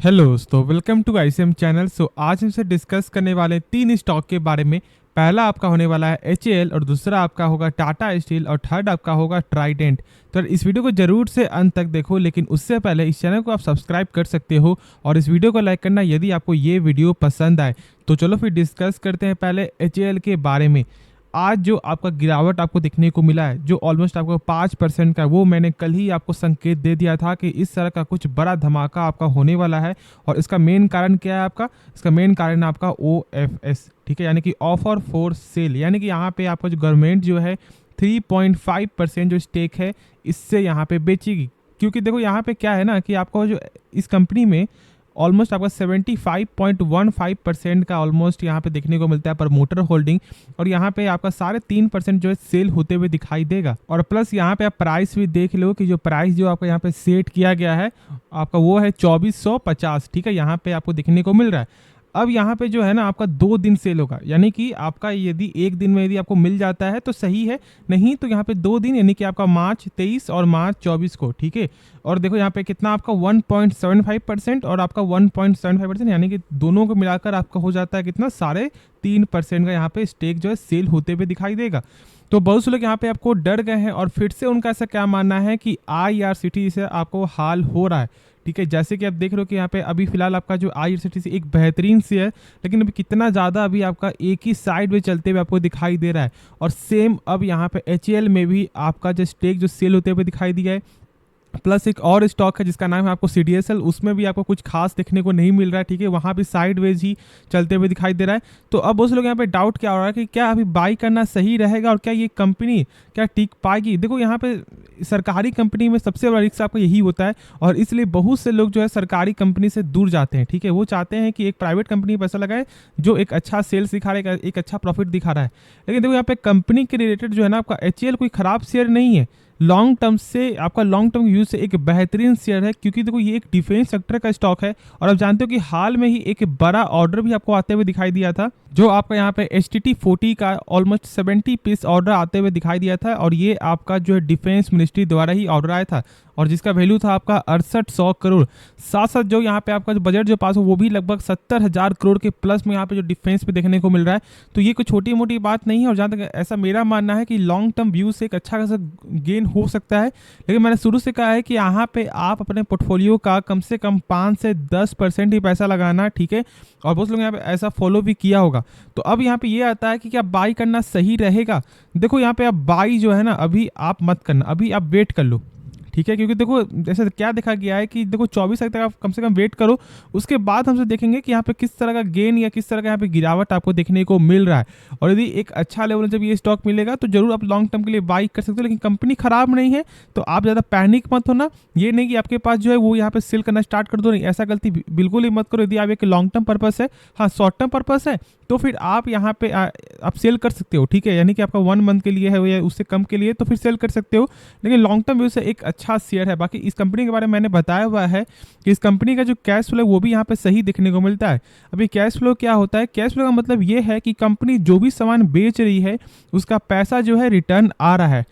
Hello दोस्तों, welcome to ICM channel. आज हमसे डिस्कस करने वाले तीन स्टॉक के बारे में। पहला आपका होने वाला है एचएएल, और दूसरा आपका होगा टाटा स्टील, और थर्ड आपका होगा ट्राइडेंट। तो इस वीडियो को जरूर से अंत तक देखो, लेकिन उससे पहले इस चैनल को आप सब्सक्राइब कर सकते हो और इस वीडियो को लाइक करना यदि आपको ये वीडियो पसंद आए। तो चलो फिर डिस्कस करते हैं पहले एचएएल के बारे में। आज जो आपका गिरावट आपको देखने को मिला है, जो ऑलमोस्ट आपको 5% का, वो मैंने कल ही आपको संकेत दे दिया था कि इस तरह का कुछ बड़ा धमाका आपका होने वाला है। और इसका मेन कारण क्या है आपका? इसका मेन कारण है आपका OFS, ठीक है, यानी कि ऑफर फॉर सेल। यानी कि यहाँ पे आपका जो गवर्नमेंट जो है 3.5% जो स्टेक है इससे यहाँ पे बेचेगी। क्योंकि देखो यहाँ पे क्या है ना कि आपको जो इस कंपनी में ऑलमोस्ट आपका 75.15% का ऑलमोस्ट यहाँ पे देखने को मिलता है प्रमोटर होल्डिंग, और यहाँ पे आपका 3.5% जो है सेल होते हुए दिखाई देगा। और प्लस यहाँ पे आप प्राइस भी देख लो कि जो प्राइस जो आपका यहाँ पे सेट किया गया है आपका वो है 2450, ठीक है, यहाँ पे आपको देखने को मिल रहा है। अब यहाँ पे जो है ना आपका 2 दिन सेल होगा, यानी कि आपका यदि एक दिन में यदि आपको मिल जाता है तो सही है, नहीं तो यहाँ पे 2 दिन, यानी कि आपका मार्च 23 और मार्च 24 को, ठीक है। और देखो यहाँ पे कितना आपका 1.75% और आपका 1.75%, यानी कि दोनों को मिलाकर आपका हो जाता है कितना 3.5% का यहाँ पे स्टेक जो है सेल होते हुए दिखाई देगा। तो बहुत से लोग यहाँ पे आपको डर गए हैं, और फिर से उनका ऐसा क्या मानना है कि IRCTC से आपको हाल हो रहा है, ठीक है। जैसे कि आप देख रहे हो कि यहाँ पे अभी फिलहाल आपका जो IRCTC एक बेहतरीन से है, लेकिन अभी कितना ज़्यादा अभी आपका एक ही साइड में चलते हुए आपको दिखाई दे रहा है। और सेम अब यहाँ पे HAL में भी आपका जो स्टेक जो सेल होते हुए दिखाई दिया है। प्लस एक और स्टॉक है जिसका नाम है आपको CDSL, उसमें भी आपको कुछ खास देखने को नहीं मिल रहा है, ठीक है, वहाँ भी साइडवेज ही चलते हुए दिखाई दे रहा है। तो अब बहुत से लोग यहाँ पे डाउट क्या हो रहा है कि क्या अभी बाई करना सही रहेगा और क्या ये कंपनी क्या टिक पाएगी। देखो यहाँ पे सरकारी कंपनी में सबसे बड़ा रिस्क आपका यही होता है, और इसलिए बहुत से लोग जो है सरकारी कंपनी से दूर जाते हैं, ठीक है। वो चाहते हैं कि एक प्राइवेट कंपनी पैसा लगाए जो एक अच्छा सेल्स दिखा रहा है, एक अच्छा प्रॉफिट दिखा रहा है। लेकिन देखो यहाँ पे कंपनी के रिलेटेड जो है ना आपका HAL कोई खराब शेयर नहीं है, लॉन्ग टर्म से आपका लॉन्ग टर्म यूज से एक बेहतरीन शेयर है। क्योंकि देखो ये एक डिफेंस सेक्टर का स्टॉक है, और आप जानते हो कि हाल में ही एक बड़ा ऑर्डर भी आपको आते हुए दिखाई दिया था, जो आपका यहाँ पे HTT40 का ऑलमोस्ट 70 पीस ऑर्डर आते हुए दिखाई दिया था। और ये आपका जो है डिफेंस मिनिस्ट्री द्वारा ही ऑर्डर आया था, और जिसका वैल्यू था आपका 6800 करोड़। साथ साथ जो यहाँ पे आपका जो बजट जो पास हो वो भी लगभग 70,000 करोड़ के प्लस में यहाँ पे जो डिफेंस पे देखने को मिल रहा है। तो ये कोई छोटी मोटी बात नहीं है, और जहाँ तक ऐसा मेरा मानना है कि लॉन्ग टर्म व्यू से एक अच्छा खासा गेन हो सकता है। लेकिन मैंने शुरू से कहा है कि यहाँ पे आप अपने पोर्टफोलियो का कम से कम 5 से 10% ही पैसा लगाना, ठीक है। और बहुत लोग यहाँ पे ऐसा फॉलो भी किया होगा। तो अब यहाँ पे ये आता है कि क्या बाई करना सही रहेगा। देखो यहाँ पे आप बाई जो है ना अभी आप मत करना, अभी आप वेट कर लो, ठीक है। क्योंकि देखो जैसे क्या देखा गया है कि देखो 24 तक आप कम से कम वेट करो, उसके बाद हमसे देखेंगे कि यहाँ पे किस तरह का गेन या किस तरह का यहाँ पे गिरावट आपको देखने को मिल रहा है। और यदि एक अच्छा लेवल जब ये स्टॉक मिलेगा तो जरूर आप लॉन्ग टर्म के लिए बाई कर सकते हो। लेकिन कंपनी खराब नहीं है तो आप ज़्यादा पैनिक मत होना। ये नहीं कि आपके पास जो है वो यहाँ पे सेल करना स्टार्ट कर दो, नहीं, ऐसा गलती बिल्कुल ही मत करो। यदि आप एक लॉन्ग टर्म पर्पस है, हाँ शॉर्ट टर्म पर्पस है, तो फिर आप यहाँ पे आप सेल कर सकते हो, ठीक है। यानी कि आपका 1 मंथ के लिए है या उससे कम के लिए, तो फिर सेल कर सकते हो। लेकिन लॉन्ग टर्म व्यू से एक अच्छा शेयर है। बाकी इस कंपनी के बारे में मैंने बताया हुआ है कि इस कंपनी का जो कैश फ्लो है वो भी यहाँ पे सही देखने को मिलता है। अभी कैश फ्लो क्या होता है? कैश फ्लो का मतलब ये है कि कंपनी जो भी सामान बेच रही है उसका पैसा जो है रिटर्न आ रहा है।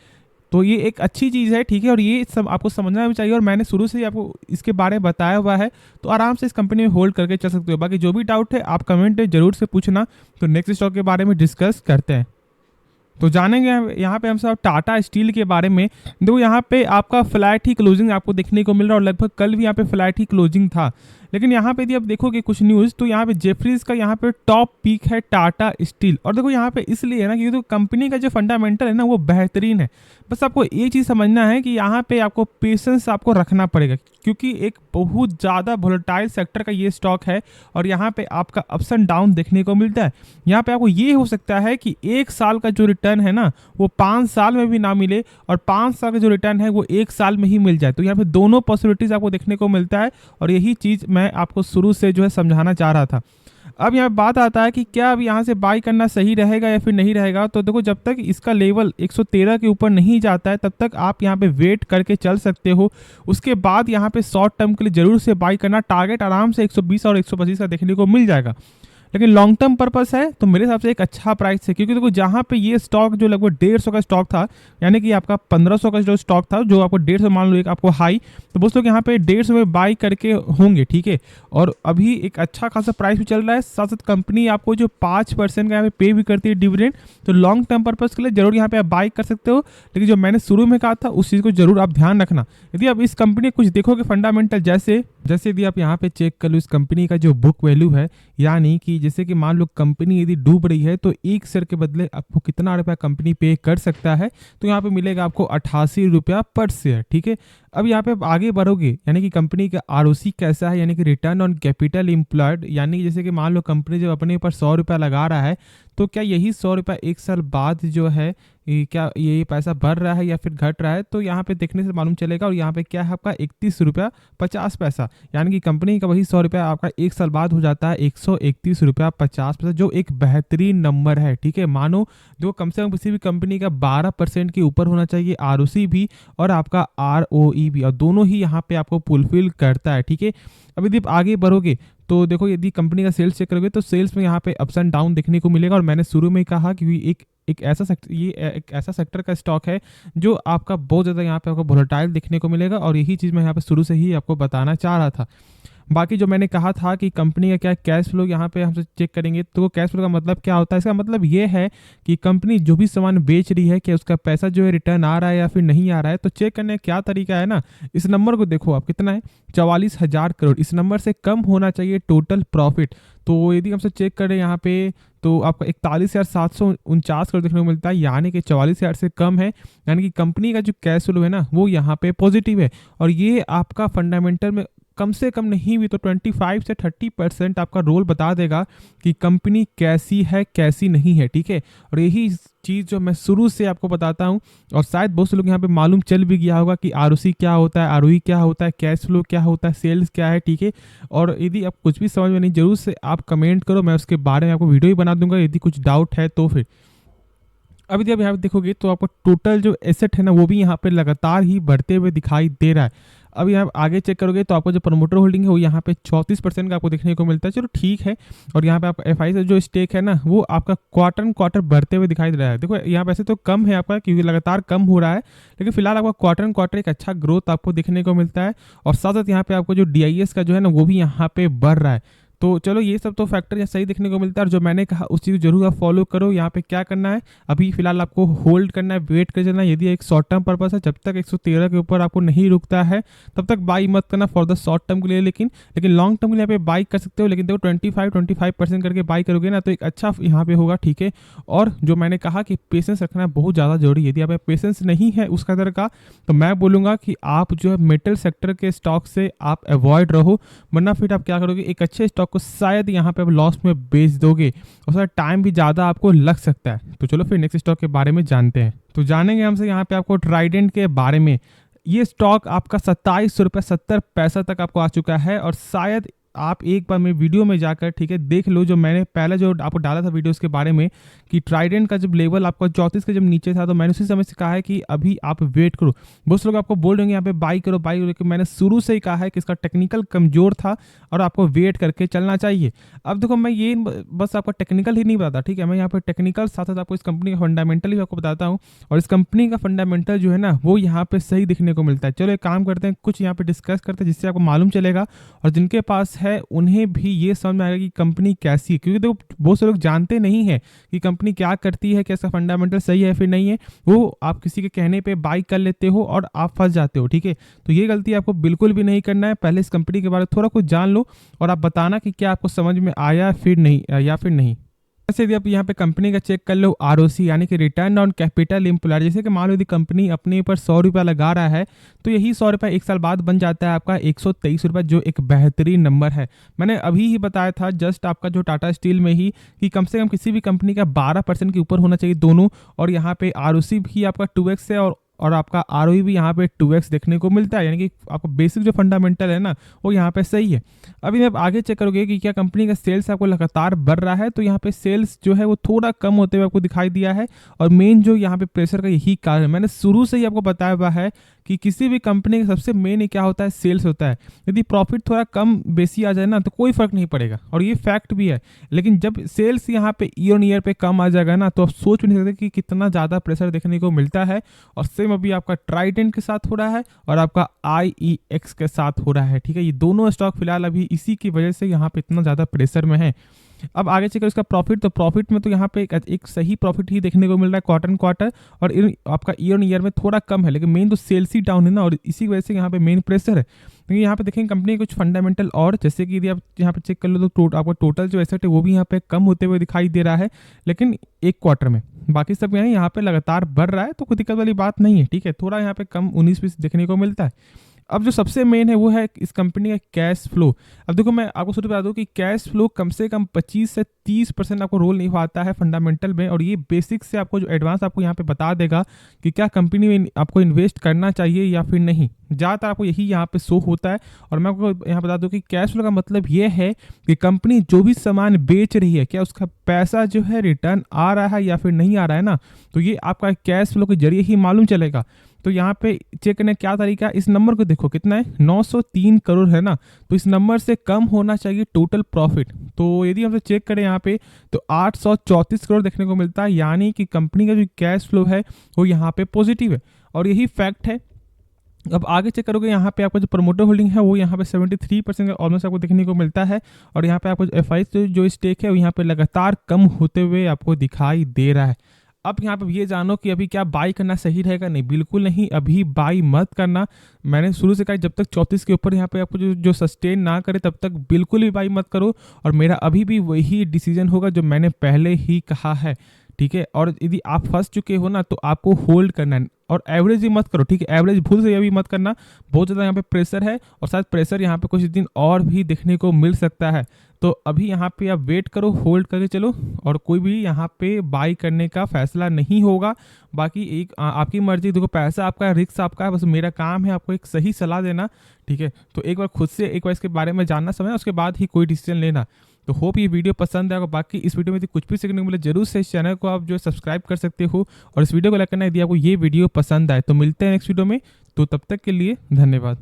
तो ये एक अच्छी चीज़ है, ठीक है, और ये सब आपको समझना भी चाहिए। और मैंने शुरू से ही आपको इसके बारे में बताया हुआ है, तो आराम से इस कंपनी में होल्ड करके चल सकते हो। बाकी जो भी डाउट है आप कमेंट में जरूर से पूछना। तो नेक्स्ट स्टॉक के बारे में डिस्कस करते हैं। तो जानेंगे यहाँ पे हम सब टाटा स्टील के बारे में। देखो यहाँ पे आपका फ्लैट ही क्लोजिंग आपको देखने को मिल रहा है, और लगभग कल भी यहाँ पे फ्लैट ही क्लोजिंग था। लेकिन यहाँ पे यदि आप देखोगे कुछ न्यूज़, तो यहाँ पे जेफरीज का यहाँ पे टॉप पीक है टाटा स्टील। और देखो यहाँ पे इसलिए है ना क्योंकि तो कंपनी का जो फंडामेंटल है ना वो बेहतरीन है। बस आपको एक चीज़ समझना है कि यहाँ पे आपको पेशेंस आपको रखना पड़ेगा, क्योंकि एक बहुत ज़्यादा वोलेटाइल सेक्टर का ये स्टॉक है, और यहाँ पे आपका अप्स एंड डाउन देखने को मिलता है। यहाँ पे आपको ये हो सकता है कि 1 साल का जो रिटर्न है ना वो 5 साल में भी ना मिले, और 5 साल का जो रिटर्न है वो 1 साल में ही मिल जाए। तो यहाँ पे दोनों पॉसिबिलिटीज आपको देखने को मिलता है, और यही चीज़ मैं आपको शुरू से जो है समझाना चाह रहा था। अब यहाँ बात आता है कि क्या अब यहाँ से बाई करना सही रहेगा या फिर नहीं रहेगा। तो देखो जब तक इसका लेवल 113 के ऊपर नहीं जाता है तब तक आप यहाँ पे वेट करके चल सकते हो। उसके बाद यहाँ पे शॉर्ट टर्म के लिए जरूर से बाई करना। टारगेट आराम से 120 और 125 का देखने को मिल जाएगा। लेकिन लॉन्ग टर्म पर्पस है तो मेरे हिसाब से एक अच्छा प्राइस है, क्योंकि देखो जहाँ पे ये स्टॉक जो लगभग 150 का स्टॉक था, यानी कि आपका 1500 का जो स्टॉक था, जो आपको 150 मान लो एक आपको हाई, तो दोस्त लोग यहाँ पे 150 में बाई करके होंगे, ठीक है। और अभी एक अच्छा खासा प्राइस भी चल रहा है, साथ साथ कंपनी आपको जो 5% का यहाँ पे पे भी करती है डिविडेंड, तो लॉन्ग टर्म पर्पज के लिए जरूर यहाँ पे आप बाई कर सकते हो। लेकिन जो मैंने शुरू में कहा था उस चीज़ को जरूर आप ध्यान रखना। यदि आप इस कंपनी कुछ देखोगे फंडामेंटल, जैसे यदि आप यहाँ पे चेक कर लो इस कंपनी का जो बुक वैल्यू है, यानी कि जैसे कि मान लो कंपनी यदि डूब रही है तो एक शेयर के बदले आपको कितना रुपया कंपनी पे कर सकता है, तो यहाँ पे मिलेगा आपको 88 रुपया पर शेयर, ठीक है। अब यहाँ पे आप आगे बढ़ोगे, यानी कि कंपनी का आरओसी कैसा है, यानी कि रिटर्न ऑन कैपिटल एम्प्लॉयड, यानी कि जैसे कि मान लो कंपनी जब अपने ऊपर 100 रुपया लगा रहा है, तो क्या यही 100 रुपया एक साल बाद जो है क्या ये पैसा बढ़ रहा है या फिर घट रहा है, तो यहाँ पे देखने से मालूम चलेगा। और यहाँ पे क्या है आपका 31 रुपया 50 पैसा, यानी कि कंपनी का वही 100 रुपया आपका एक साल बाद हो जाता है 131 रुपया 50 पैसा, जो एक बेहतरीन नंबर है, ठीक है। मानो जो कम से कम किसी भी कंपनी का 12% के ऊपर होना चाहिए आरओसी भी और आपका आरओई भी, और दोनों ही यहाँ पे आपको फुलफिल करता है, ठीक है। अब यदि आप आगे बढ़ोगे तो देखो यदि कंपनी का सेल्स चेक करोगे तो सेल्स में यहाँ पे अप्स एंड डाउन देखने को मिलेगा। और मैंने शुरू में ही कहा कि एक ऐसा सेक्टर का स्टॉक है जो आपका बहुत ज़्यादा यहाँ पे आपको वोलेटाइल देखने को मिलेगा, और यही चीज़ मैं यहाँ पे शुरू से ही आपको बताना चाह रहा था। बाकी जो मैंने कहा था कि कंपनी का क्या कैश फ्लो यहाँ पे हम चेक करेंगे, तो कैश फ्लो का मतलब क्या होता है, इसका मतलब ये है कि कंपनी जो भी सामान बेच रही है कि उसका पैसा जो है रिटर्न आ रहा है या फिर नहीं आ रहा है। तो चेक करने का क्या तरीका है ना, इस नंबर को देखो आप, कितना है 44,000 करोड़, इस नंबर से कम होना चाहिए टोटल प्रॉफिट। तो यदि हमसे चेक करें यहाँ पे तो आपका 41,749 करोड़ देखने को मिलता है, यानी कि 44,000 से कम है, यानी कि कंपनी का जो कैश फ्लो है ना वो यहाँ पे पॉजिटिव है। और ये आपका फंडामेंटल में कम से कम नहीं भी तो 25 से 30% आपका रोल बता देगा कि कंपनी कैसी है कैसी नहीं है, ठीक है। और यही चीज़ जो मैं शुरू से आपको बताता हूँ, और शायद बहुत से लोग यहाँ पे मालूम चल भी गया होगा कि आरओसी क्या होता है, आरओई क्या होता है, कैश फ्लो क्या होता है, सेल्स क्या है, ठीक है। और यदि आप कुछ भी समझ में नहीं, जरूर से आप कमेंट करो, मैं उसके बारे में आपको वीडियो ही बना दूंगा यदि कुछ डाउट है तो। फिर अब यदि आप यहाँ पे देखोगे तो आपको टोटल जो एसेट है ना वो भी यहाँ पे लगातार ही बढ़ते हुए दिखाई दे रहा है। अब यहाँ आगे चेक करोगे तो आपको जो प्रमोटर होल्डिंग है वो यहाँ पे 34% का आपको देखने को मिलता है, चलो ठीक है। और यहाँ पे आपका एफआई से जो स्टेक है ना वो आपका क्वार्टर बढ़ते हुए दिखाई दे रहा है। देखो यहाँ वैसे तो कम है आपका, क्योंकि लगातार कम हो रहा है, लेकिन फिलहाल आपका क्वार्टर एक अच्छा ग्रोथ आपको देखने को मिलता है। और साथ साथ यहाँ पे आपको जो डीआईएस का जो है ना वो भी यहाँ पे बढ़ रहा है। तो चलो ये सब तो फैक्टर यहाँ सही देखने को मिलता है, और जो मैंने कहा उस चीज़ जरूर आप फॉलो करो। यहाँ पे क्या करना है, अभी फिलहाल आपको होल्ड करना है, वेट कर चलना है। यदि एक शॉर्ट टर्म पर्पस है, जब तक 113 के ऊपर आपको नहीं रुकता है तब तक बाई मत करना फॉर द शॉर्ट टर्म के लिए, लेकिन लॉन्ग टर्म के लिए यहाँ पे बाई कर सकते हो। लेकिन देखो 25% करके बाई करोगे ना तो एक अच्छा यहाँ पे होगा, ठीक है। और जो मैंने कहा कि पेशेंस रखना बहुत ज़्यादा जरूरी है। यदि आप पेशेंस नहीं है उस कदर का, तो मैं बोलूँगा कि आप जो है मेटल सेक्टर के स्टॉक से आप अवॉइड रहो, वरना फिर आप क्या करोगे, एक अच्छे स्टॉक को शायद यहाँ पे आप लॉस में बेच दोगे और सर टाइम भी ज़्यादा आपको लग सकता है। तो चलो फिर नेक्स्ट स्टॉक के बारे में जानते हैं। तो जानेंगे हमसे यहाँ पे आपको ट्राइडेंट के बारे में। ये स्टॉक आपका 27 रुपये 70 पैसा तक आपको आ चुका है, और शायद आप एक बार मेरे वीडियो में जाकर ठीक है देख लो, जो मैंने पहले जो आपको डाला था वीडियोस के बारे में कि ट्राइडेंट का जब लेवल आपका 34 के जब नीचे था, तो मैंने उसी समय से कहा है कि अभी आप वेट करो। बहुत से लोग आपको बोल रहे हैं यहाँ पे बाई करो, लेकिन मैंने शुरू से ही कहा है कि इसका टेक्निकल कमजोर था और आपको वेट करके चलना चाहिए। अब देखो मैं ये बस आपको टेक्निकल ही नहीं बताता, ठीक है, मैं यहाँ पर टेक्निकल साथ साथ आपको इस कंपनी का फंडामेंटल ही आपको बताता हूँ, और इस कंपनी का फंडामेंटल जो है ना वो यहाँ पे सही दिखने को मिलता है। चलो एक काम करते हैं, कुछ यहाँ पे डिस्कस करते हैं जिससे आपको मालूम चलेगा, और जिनके पास है उन्हें भी ये समझ में आएगा कि कंपनी कैसी है। क्योंकि देखो बहुत से लोग जानते नहीं है कि कंपनी क्या करती है, क्या इसका फंडामेंटल सही है फिर नहीं है, वो आप किसी के कहने पे बाई कर लेते हो और आप फंस जाते हो, ठीक है। तो ये गलती आपको बिल्कुल भी नहीं करना है। पहले इस कंपनी के बारे में थोड़ा कुछ जान लो और आप बताना कि क्या आपको समझ में आया फिर नहीं या फिर नहीं। जैसे यदि आप यहाँ पे कंपनी का चेक कर लो आरओसी यानी कि रिटर्न ऑन कैपिटल एम्प्लॉयड, जैसे कि मान लो यदि कंपनी अपने ऊपर 100 रुपया लगा रहा है तो यही 100 रुपया एक साल बाद बन जाता है आपका 123 रुपया, जो एक बेहतरीन नंबर है। मैंने अभी ही बताया था जस्ट आपका जो टाटा स्टील में ही कि कम से कम किसी भी कंपनी का 12% के ऊपर होना चाहिए दोनों, और यहाँ पे आरओसी भी आपका 2x है और और आपका आरओई भी यहाँ पे 2x देखने को मिलता है, यानी कि आपको बेसिक जो फंडामेंटल है ना वो यहाँ पे सही है। अभी आप आगे चेक करोगे कि क्या कंपनी का सेल्स आपको लगातार बढ़ रहा है, तो यहाँ पे सेल्स जो है वो थोड़ा कम होते हुए आपको दिखाई दिया है। और मेन जो यहाँ पे प्रेशर का यही कारण है, मैंने शुरू से ही आपको बताया हुआ है कि किसी भी कंपनी का सबसे मेन क्या होता है, सेल्स होता है। यदि प्रॉफिट थोड़ा कम बेसी आ जाए ना तो कोई फर्क नहीं पड़ेगा, और ये फैक्ट भी है। लेकिन जब सेल्स यहाँ पे ईयर ऑन ईयर पे कम आ जाएगा ना तो आप सोच भी नहीं सकते कि कितना ज़्यादा प्रेशर देखने को मिलता है। और सेम अभी आपका ट्राइडेंट के साथ हो रहा है और आपका IEX के साथ हो रहा है, ठीक है। ये दोनों स्टॉक फिलहाल अभी इसी की वजह से यहाँ पे इतना ज़्यादा प्रेशर में है। अब आगे चेक करो इसका प्रॉफिट, तो प्रॉफिट में तो यहाँ पे एक सही प्रॉफिट ही देखने को मिल रहा है क्वार्टर क्वार्टर, और आपका ईयर ऑन ईयर में थोड़ा कम है। लेकिन मेन तो सेल्स ही डाउन है ना, और इसी की वजह से यहाँ पे मेन प्रेशर है। क्योंकि यहाँ पे देखेंगे कंपनी के कुछ फंडामेंटल, और जैसे कि यदि आप यहाँ पे चेक कर लो तो आपका टोटल जो एसेट है वो भी यहाँ पे कम होते हुए दिखाई दे रहा है, लेकिन एक क्वार्टर में। बाकी सब यहाँ पे लगातार बढ़ रहा है, तो कोई दिक्कत वाली बात नहीं है, ठीक है। थोड़ा यहाँ पे कम 19-20 देखने को मिलता है। अब जो सबसे मेन है वो है इस कंपनी का कैश फ्लो। अब देखो मैं आपको शुरू बता दूं कि कैश फ्लो कम से कम 25 से 30% आपको रोल निभाता है फंडामेंटल में, और ये बेसिक से आपको जो एडवांस आपको यहाँ पे बता देगा कि क्या कंपनी में आपको इन्वेस्ट करना चाहिए या फिर नहीं। ज़्यादातर आपको यही यहाँ पे शो होता है। और मैं आपको यहाँ बता दूं कि कैश फ्लो का मतलब ये है कि कंपनी जो भी सामान बेच रही है, क्या उसका पैसा जो है रिटर्न आ रहा है या फिर नहीं आ रहा है ना, तो ये आपका कैश फ्लो के जरिए ही मालूम चलेगा। तो यहाँ पे चेक करने क्या तरीका है, इस नंबर को देखो कितना है, 903 करोड़ है ना, तो इस नंबर से कम होना चाहिए टोटल प्रॉफिट। तो यदि हम चेक करें यहाँ पे तो 834 करोड़ देखने को मिलता है, यानी कि कंपनी का जो कैश फ्लो है वो यहाँ पे पॉजिटिव है, और यही फैक्ट है। अब आगे चेक करोगे यहाँ पे आपका जो प्रमोटर होल्डिंग है वो यहाँ पे 73% का ऑलमोस्ट आपको देखने को मिलता है, और यहाँ पे आपको FI जो स्टेक है वो यहाँ पे लगातार कम होते हुए आपको दिखाई दे रहा है। अब यहाँ पे ये जानो कि अभी क्या बाई करना सही रहेगा, नहीं बिल्कुल नहीं, अभी बाई मत करना। मैंने शुरू से कहा जब तक 34 के ऊपर यहाँ पे आपको जो सस्टेन ना करे तब तक बिल्कुल भी बाई मत करो, और मेरा अभी भी वही डिसीजन होगा जो मैंने पहले ही कहा है, ठीक है। और यदि आप फंस चुके हो ना तो आपको होल्ड करना है, और एवरेज ही मत करो, ठीक है। एवरेज भूल से अभी मत करना, बहुत ज़्यादा यहाँ पे प्रेशर है, और शायद प्रेशर यहाँ पे कुछ दिन और भी देखने को मिल सकता है। तो अभी यहाँ पे आप वेट करो, होल्ड करके चलो, और कोई भी यहाँ पे बाई करने का फैसला नहीं होगा। बाकी एक आपकी मर्जी, देखो पैसा आपका, रिस्क आपका है, बस मेरा काम है आपको एक सही सलाह देना, ठीक है। तो एक बार खुद से एक बार इसके बारे में जानना समझना, उसके बाद ही कोई डिसीजन लेना। तो होप ये वीडियो पसंद आएगा। बाकी इस वीडियो में यदि कुछ भी सीखने को मिले जरूर से इस चैनल को आप जो सब्सक्राइब कर सकते हो, और इस वीडियो को लाइक करना यदि आपको ये वीडियो पसंद आए। तो मिलते हैं नेक्स्ट वीडियो में, तो तब तक के लिए धन्यवाद।